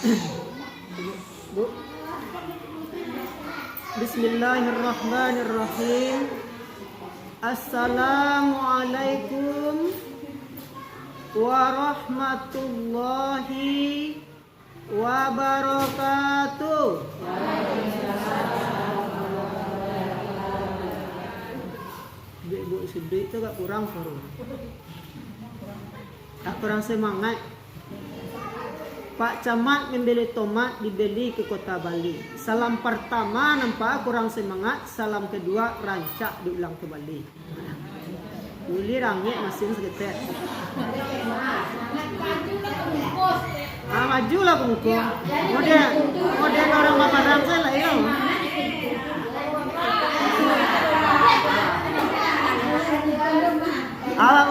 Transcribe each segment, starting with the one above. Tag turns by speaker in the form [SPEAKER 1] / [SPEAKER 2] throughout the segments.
[SPEAKER 1] Bu. Bismillahirrahmanirrahim. Assalamualaikum warahmatullahi wabarakatuh. Bu sedih itu gak kurang suruh. Tak kurang semangat. Pak Camat membeli tomat dibeli ke kota Bali. Salam pertama nampak kurang semangat. Salam kedua rancak diulang kembali. Uli rangit mesin segetek. Majulah pemukul. Model orang Padang saya lah ya.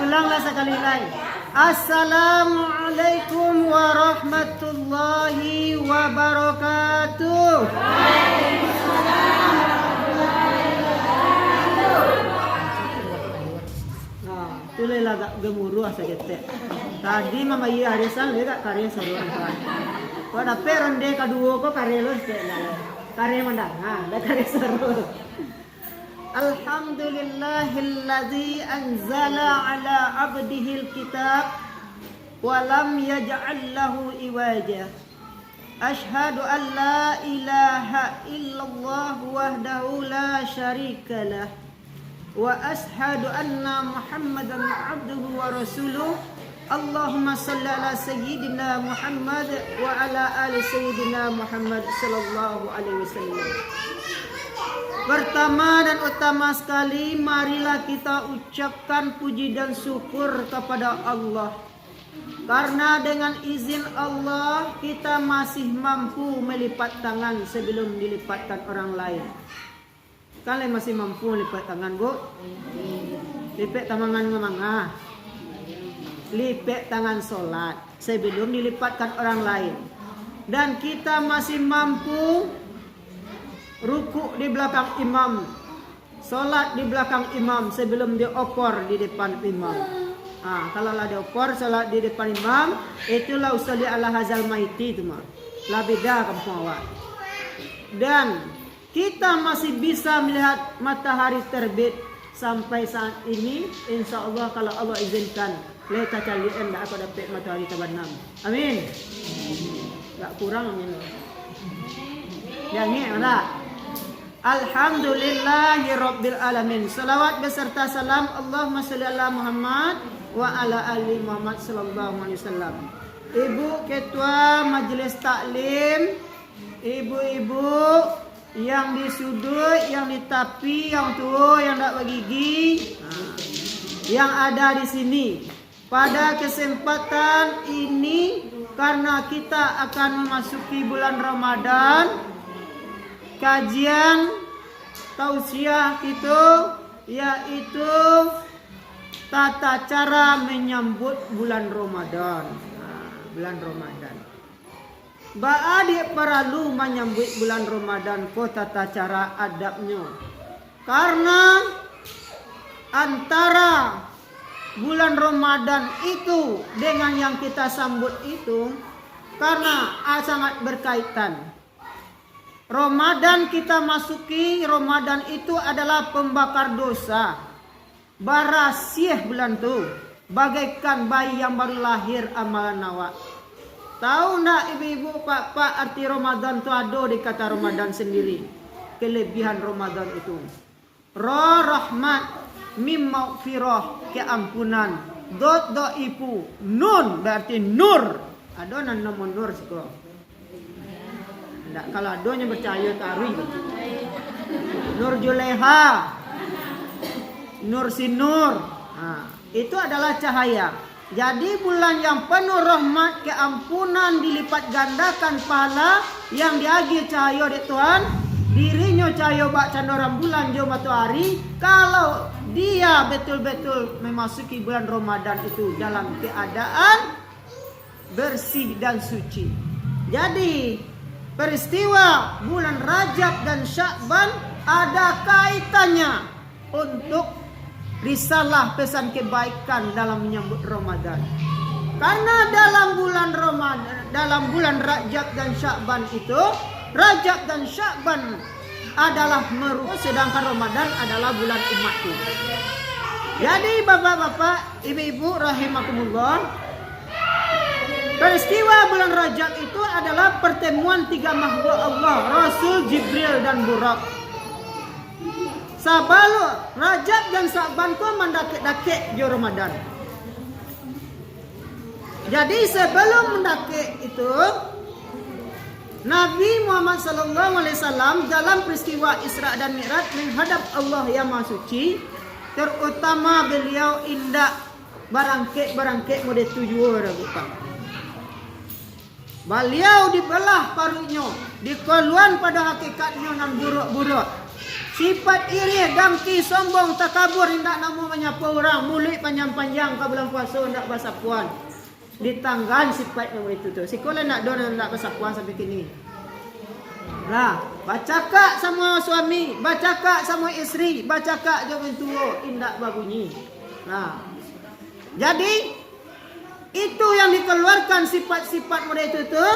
[SPEAKER 1] Ulanglah sekali lagi. Assalamualaikum warahmatullahi wabarakatuh. Nah, itulah agak gemuruh asa ketek. Tadi mama iya harisan dia gak karya seruan kan. Pada peron dia kedua kok karya lo karya mendangan, dah karya seru. Alhamdulillahilladzi anzala ala abdihil kitab wa lam yaj'al lahu iwaja. Ashhadu an la ilaha illallah wahdahu la syarikalah wa ashhadu anna Muhammadan abduhu wa rasuluh. Allahumma salli ala sayyidina Muhammad wa ala ali sayyidina Muhammad sallallahu alaihi wasallam. Pertama dan utama sekali, marilah kita ucapkan puji dan syukur kepada Allah. Karena dengan izin Allah, kita masih mampu melipat tangan sebelum dilipatkan orang lain. Kalian masih mampu melipat tangan, Bu? Lipat tangan memangah. Lipat tangan solat sebelum dilipatkan orang lain. Dan kita masih mampu rukuk di belakang imam, solat di belakang imam sebelum diopor di depan imam. Kalau lah diopor solat di depan imam, itulah usolli ala hazal maiti itu mah. Lah beda kampung awak. Dan kita masih bisa melihat matahari terbit sampai saat ini. Insya Allah kalau Allah izinkan, leta calian dah aku dapat matahari terbenam. Amin. Tak kurang amin. Yang ni mana? Alhamdulillahirabbil alamin. Salawat beserta salam Allahumma shalli ala Muhammad wa ala ali Muhammad sallallahu alaihi wasallam. Ibu ketua majelis taklim, ibu-ibu yang di sudut, yang di tepi, yang tua, yang tak bergigi, yang ada di sini. Pada kesempatan ini, karena kita akan memasuki bulan Ramadan, kajian tausiah itu yaitu tata cara menyambut bulan Ramadan. Bulan Ramadan. Baadik perlu menyambut bulan Ramadan ko tata cara adabnya. Karena antara bulan Ramadan itu dengan yang kita sambut itu karena sangat berkaitan. Ramadan kita masuki, Ramadan itu adalah pembakar dosa. Barasiah bulan tu, bagaikan bayi yang baru lahir amalan awak. Tahu nak ibu-ibu, pak-pak arti Ramadan tu ada di kata Ramadan sendiri. Kelebihan Ramadan itu. Rahmat, mim maghfirah, keampunan. Dot ipu, nun berarti nur. Ada nama nur sekolah. Tidak, kalau adonya percaya taruh Nur Juleha, Nur Sinur, itu adalah cahaya. Jadi bulan yang penuh rahmat, keampunan, dilipat gandakan pahala yang diagi cahaya di Tuhan, dirinya cahaya bak candoran bulan jauh matahari. Kalau dia betul-betul memasuki bulan Ramadan itu dalam keadaan bersih dan suci. Jadi peristiwa bulan Rajab dan Sya'ban ada kaitannya untuk risalah pesan kebaikan dalam menyambut Ramadan. Karena dalam bulan Ramadan dalam bulan Rajab dan Sya'ban itu, Rajab dan Sya'ban adalah merupakan, sedangkan Ramadan adalah bulan umatku. Jadi bapak-bapak, ibu-ibu rahimakumullah, peristiwa bulan Rajab itu adalah pertemuan tiga makhluk Allah, Rasul, Jibril dan Burak. Sebelum Rajab dan Sya'ban ko mendakik-dakik di Ramadan. Jadi sebelum mendakik itu, Nabi Muhammad SAW dalam peristiwa Isra dan Mi'raj menghadap Allah yang Maha Suci, terutama beliau indak barangkit mode tujuh bukan. Beliau dibelah parunya, dikeluan pada hakikatnya nan buruk-buruk. Sifat iri, dengki, sombong, takabur, hendak namu menyapa orang, mulut panjang-panjang ke bulan puasa hendak basapuan. Ditanggan sifatnya itu tu. Sekolah nak don hendak basapuan sampai kini. Lah, baca kak sama suami, baca kak sama isteri, baca kak jangan tua, indak babunyi. Nah, jadi itu yang dikeluarkan sifat-sifat mereka itu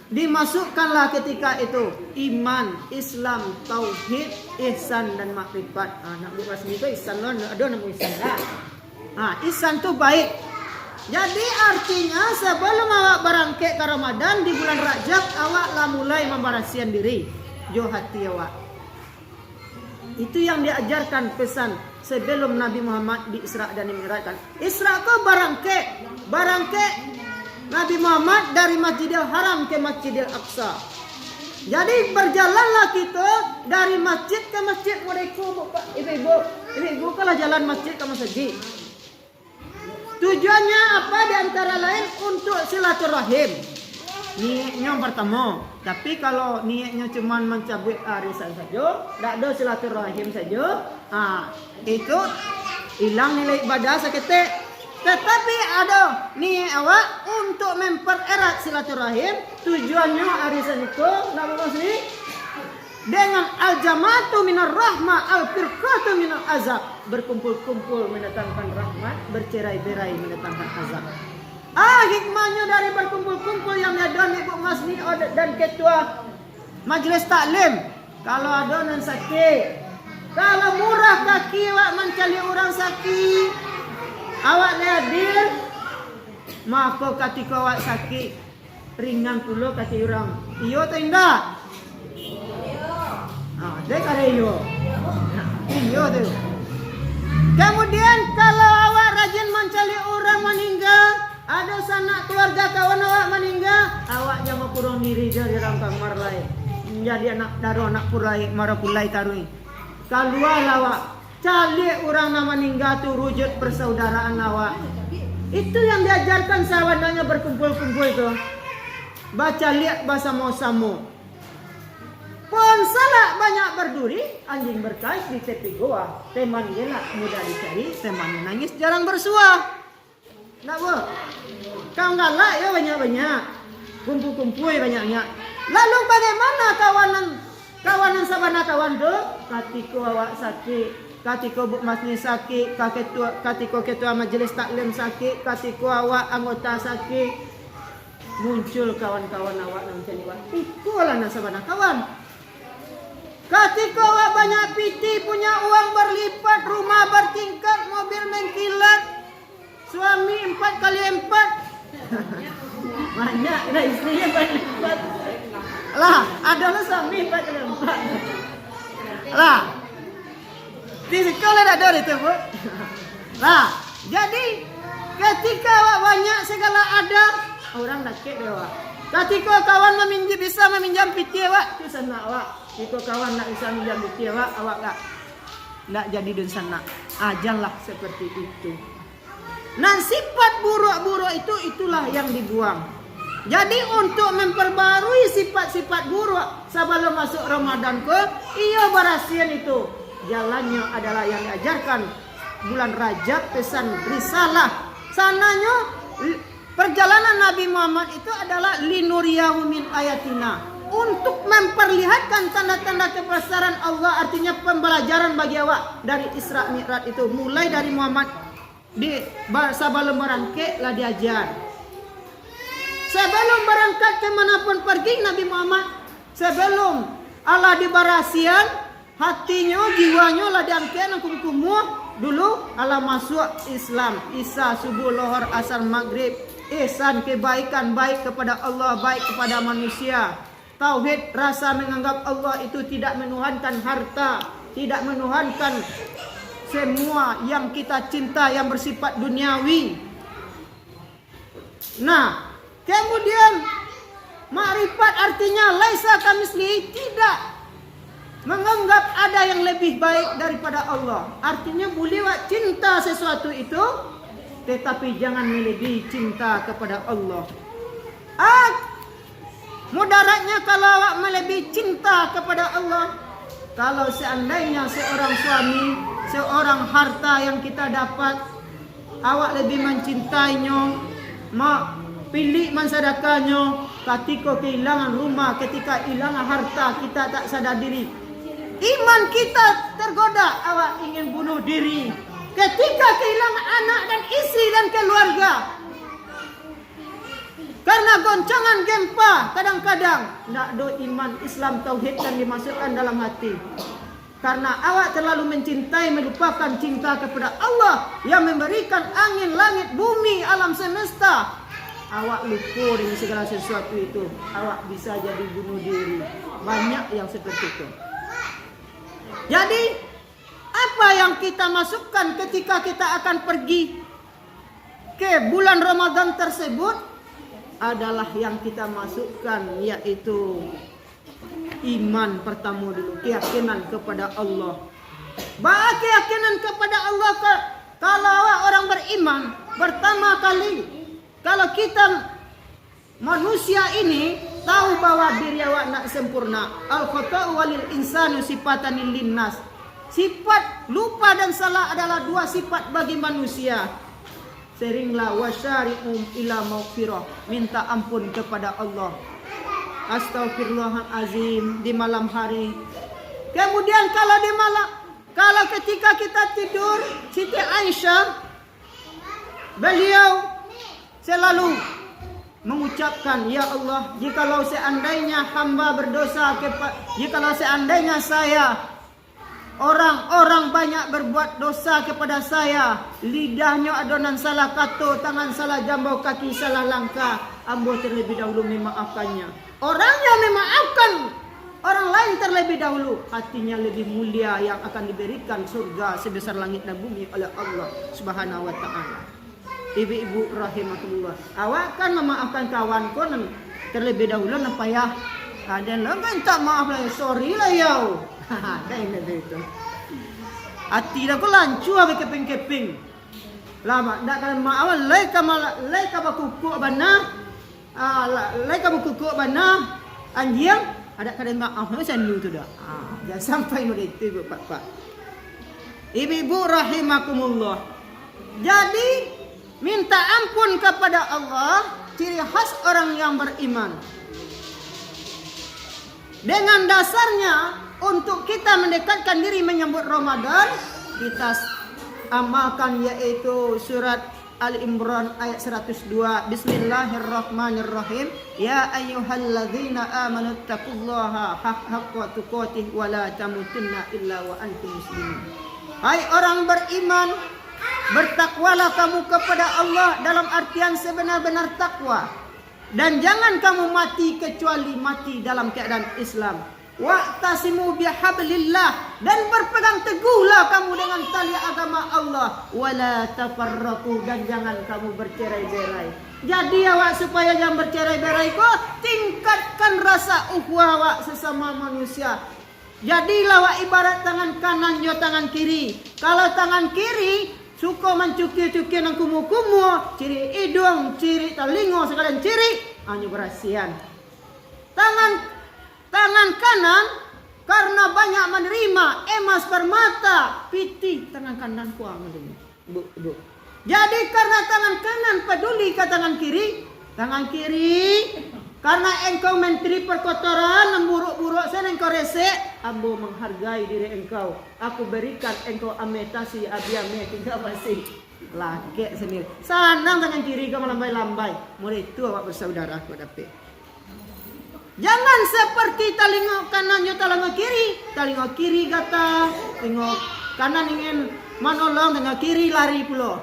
[SPEAKER 1] dimasukkanlah ketika itu iman, Islam, tauhid, ihsan dan makrifat. Nak buka sini tu ihsan lah, ada nama ihsan lah. Ihsan tu baik. Jadi artinya sebelum awak berangkat ke Ramadan di bulan Rajab, awaklah mulai memberasihan diri, jo hati awak. Itu yang diajarkan pesan sebelum Nabi Muhammad di Isra dan Mi'raj. Isra ko berangkat Nabi Muhammad dari Masjidil Haram ke Masjidil Aqsa. Jadi berjalanlah kita dari masjid ke masjid. Ibu-ibu kalau jalan masjid ke masjid. Tujuannya apa? Di antara lain untuk silaturahim. Niatnya pertama. Tapi kalau niatnya cuma mencabut arisan saja, tak ada silaturahim saja, itu hilang nilai ibadah seketik. Tetapi ada niat awak untuk mempererat silaturahim. Tujuannya arisan itu nama sini dengan al-jama'atu minar rahmah, al-firqatu minal azab. Berkumpul-kumpul mendatangkan rahmat, bercerai-berai mendatangkan azab. Hikmahnya dari berkumpul-kumpul yang ada Ibu Masni dan ketua Majelis Taklim. Kalau ada nan sakit, kalau murah kaki awak mencari orang sakit, awak hadir, maka ketika awak sakit ringan pula kaki orang. Iyo atau indah? Dia kata iyo. Iyo tu. Kemudian kalau awak rajin mencari orang meninggal, ada sanak keluarga kawan awak meninggal, awak jangan kurang diri dari dalam kamar lain. Menjadi anak daru anak purai marapulai tarui. Keluar awak, cari orang yang meninggal tu wujud persaudaraan awak. Itu yang diajarkan sahabatnya berkumpul-kumpul tu. Baca lihat bersama-sama. Pohon salak banyak berduri, anjing berkais di tepi goa. Teman gelak mudah dicari, teman nangis jarang bersuah. Nak buat? Kau galak ya banyak-banyak, kumpul-kumpul banyak-banyak. Lalu bagaimana kawanan sabana kawan tu? Ketika awak sakit, ketika Bu Masni sakit, ketika ketua Majelis Taklim sakit, ketika awak anggota sakit, muncul kawan-kawan awak yang mencari awak. Itulah nasabana kawan. Ketika awak banyak piti, punya uang berlipat, rumah bertingkat, mobil mengkilat, suami 4x4, banyak, ada istrinya banyak 4. Lah, adalah suami 4x4. Lah, di sekolah ada itu bu. Lah, jadi ketika awak banyak segala ada, orang nakik dewa. Ketika kawan bisa meminjam piti awak, itu sana awak. Jika kawan nak bisa minjam piti awak nak jadi dan sana. Janganlah seperti itu. Nah, sifat buruk-buruk itulah yang dibuang. Jadi untuk memperbarui sifat-sifat buruk sebelum masuk Ramadan ia berasian itu. Jalannya adalah yang diajarkan bulan Rajab, pesan risalah. Sananya perjalanan Nabi Muhammad itu adalah linuriyahu min ayatina. Untuk memperlihatkan tanda-tanda kebesaran Allah, artinya pembelajaran bagi awak dari Isra Mi'raj itu. Mulai dari Muhammad di sebelum berangkat lah diajar. Sebelum berangkat kemanapun pergi Nabi Muhammad, sebelum Allah dibarasian, hatinya, jiwanya lah diangkat nang kumuh dulu Allah masuk Islam. Isya, subuh, lohor, asar, maghrib, ihsan, kebaikan, baik kepada Allah, baik kepada manusia. Tauhid, rasa menganggap Allah itu tidak menuhankan harta, tidak menuhankan semua yang kita cinta yang bersifat duniawi. Nah, kemudian makrifat artinya laisa kamislihi, tidak menganggap ada yang lebih baik daripada Allah. Artinya boleh cinta sesuatu itu, tetapi jangan melebihi cinta kepada Allah. Mudaratnya kalau awak melebihi cinta kepada Allah, kalau seandainya seorang suami, seorang harta yang kita dapat, awak lebih mencintainya, pilih mensedekahnya, ketika kehilangan rumah, ketika kehilangan harta, kita tak sadar diri. Iman kita tergoda, awak ingin bunuh diri. Ketika kehilangan anak dan istri dan keluarga, karena goncangan gempa, kadang-kadang tidak ada iman Islam tauhid yang dimasukkan dalam hati. Karena awak terlalu mencintai, melupakan cinta kepada Allah yang memberikan angin, langit, bumi, alam semesta. Awak lupa dengan segala sesuatu itu, awak bisa jadi bunuh diri. Banyak yang seperti itu. Jadi apa yang kita masukkan ketika kita akan pergi ke bulan Ramadan tersebut adalah yang kita masukkan, yaitu iman pertama dulu, keyakinan kepada Allah. Bahwa keyakinan kepada Allah, kalau orang beriman pertama kali, kalau kita manusia ini tahu bahwa diri awak nak sempurna. Al-khata'u walil insanu sifatan linnas. Sifat lupa dan salah adalah dua sifat bagi manusia. Seringlah wasyari'um ila maghfirah, minta ampun kepada Allah. Astagfirullahalazim di malam hari. Kemudian kalau ketika kita tidur, Siti Aisyah beliau selalu mengucapkan, ya Allah, jikalau seandainya hamba berdosa, jikalau seandainya saya, orang-orang banyak berbuat dosa kepada saya, lidahnya adonan salah kata, tangan salah jambau, kaki salah langkah, ambo terlebih dahulu memaafkannya. Orang yang memaafkan orang lain terlebih dahulu, hatinya lebih mulia, yang akan diberikan surga sebesar langit dan bumi oleh Allah Subhanahu wa taala. Ibu-ibu rahimakumullah, awak kan memaafkan kawan kon terlebih dahulu nak payah. Ada lah kan tak maaf lah, sorry lah yau. Kayak gitu. Hati dah kau lancu abe keping-keping. Lama dak kan maaf lai ka bakukuk bana. Lai ka bakukuk bana anjing ada kadang maaf macam ni tu dah. Dah sampai no itu Pak. Ibu-ibu rahimakumullah. Jadi minta ampun kepada Allah ciri khas orang yang beriman. Dengan dasarnya, untuk kita mendekatkan diri menyambut Ramadan, kita amalkan yaitu surat Al-Imran ayat 102. Bismillahirrahmanirrahim. Ya ayyuhalladzina amanu taqullaha haqqa tuqatih wa la tamutunna illa wa antum muslimun. Hai orang beriman, bertakwalah kamu kepada Allah dalam artian sebenar-benar takwa. Dan jangan kamu mati kecuali mati dalam keadaan Islam. Wa'tasimu bihablillah, dan berpegang teguhlah kamu dengan tali agama Allah. Wala tafarraqu, dan jangan kamu bercerai-berai. Jadi awak supaya jangan bercerai-berai kok, tingkatkan rasa ukhuwah awak sesama manusia. Jadilah awak ibarat tangan kanan yo tangan kiri. Kalau tangan kiri suka mencukir-cukir nang kumu-kumu, ciri hidung, ciri telinga, sekalian ciri, hanya berasian. Tangan kanan karena banyak menerima emas permata, piti tangan kanan kuang bu. Jadi karena tangan kanan peduli ke tangan kiri karena engkau menteri perkotoran, memburuk-buruk sen engkau resek, ambo menghargai diri engkau. Aku berikan engkau ametasi abiyame tinggal basi. Laki sendiri. Sanang tangan kiri kau melambai-lambai. Mulai itu awak bersaudara aku dapat. Jangan seperti talingok kanan yo talingok kiri. Talingok kiri kata, tengok kanan ingin menolong, tengok kiri lari pulo.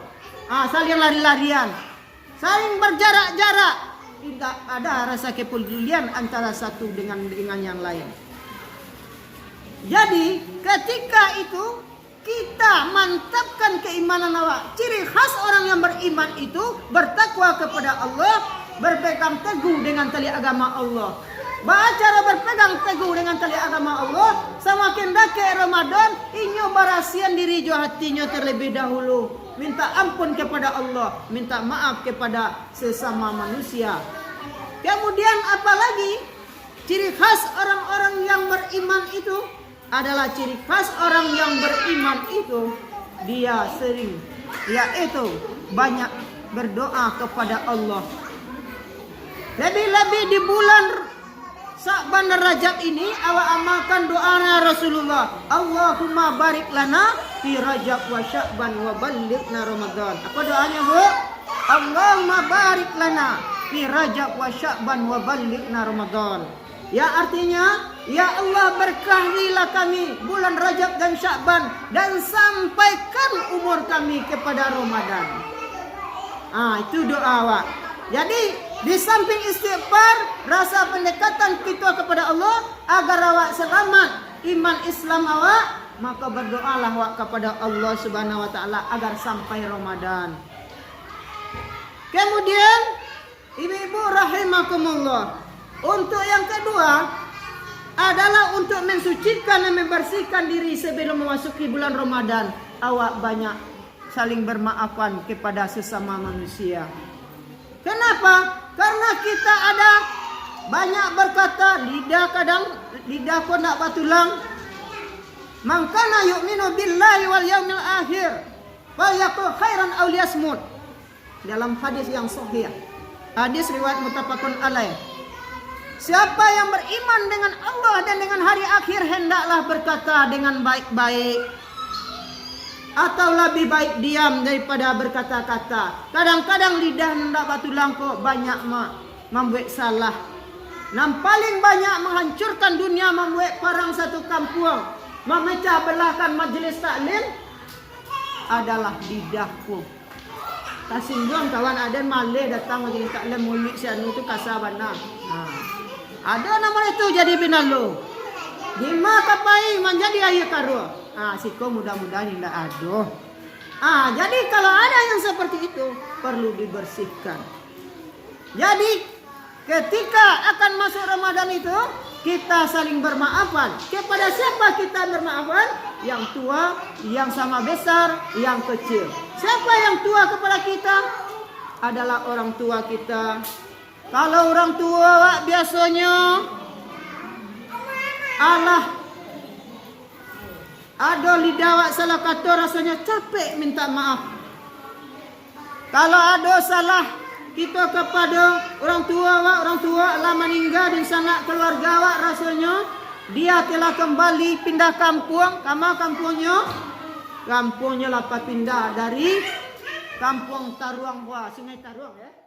[SPEAKER 1] Saling lari-larian. Saling berjarak-jarak. Tidak ada rasa kepedulian antara satu dengan yang lain. Jadi ketika itu kita mantapkan keimanan awak. Ciri khas orang yang beriman itu bertakwa kepada Allah, berpegang teguh dengan tali agama Allah. Cara berpegang teguh dengan tali agama Allah, semakin dekat Ramadan, inyo barasian diri jo hatinya terlebih dahulu. Minta ampun kepada Allah, minta maaf kepada sesama manusia. Kemudian apalagi ciri khas orang-orang yang beriman itu adalah ciri khas orang yang beriman itu dia sering, yaitu banyak berdoa kepada Allah. Lebih-lebih di bulan Sya'ban dan Rajab ini awak amalkan doanya Rasulullah. Allahumma barik lana fi Rajab wa Sya'ban wa ballighna Ramadan. Apa doanya, Bu? Allahumma barik lana fi Rajab wa Sya'ban wa ballighna Ramadan. Ya artinya, ya Allah berkahilah kami bulan Rajab dan Sya'ban dan sampaikan umur kami kepada Ramadan. Itu doa awak. Jadi di samping istighfar, rasa pendekatan kita kepada Allah agar awak selamat iman Islam awak, maka berdoalah awak kepada Allah Subhanahu wa taala agar sampai Ramadan. Kemudian ibu-ibu rahimakumullah, untuk yang kedua adalah untuk mensucikan dan membersihkan diri sebelum memasuki bulan Ramadan. Awak banyak saling bermaafan kepada sesama manusia. Kenapa? Karena kita ada banyak berkata, lidah kau nak batulang. Man kana yu'minu billahi wal yaumil akhir falyaqul khairan aw liyasmut. Dalam hadis yang sahih. Hadis riwayat muttafaqun alaih. Siapa yang beriman dengan Allah dan dengan hari akhir hendaklah berkata dengan baik-baik. Atau lebih baik diam daripada berkata-kata. Kadang-kadang lidah hendak batulang kok banyak membuat salah. Dan paling banyak menghancurkan dunia, membuat perang satu kampung, memecah belahkan majlis taklim adalah lidahku. Kasinggung kawan ada malih datang majlis taklim mulut si anu tu kasar bana. Ada nama itu jadi binalo. Gima kapai menjadi ayah karo. Siko mudah-mudahan tidak ada. Jadi kalau ada yang seperti itu perlu dibersihkan. Jadi ketika akan masuk Ramadan itu kita saling bermaafan. Kepada siapa kita bermaafan? Yang tua, yang sama besar, yang kecil. Siapa yang tua kepada kita? Adalah orang tua kita. Kalau orang tua biasanya ada lidah wak salah kata rasanya capek minta maaf. Kalau ada salah kita kepada orang tua lah meninggal di sana keluarga wak rasanya dia telah kembali pindah kampung, kampungnya lapat pindah dari kampung Taruang Sungai Taruang ya.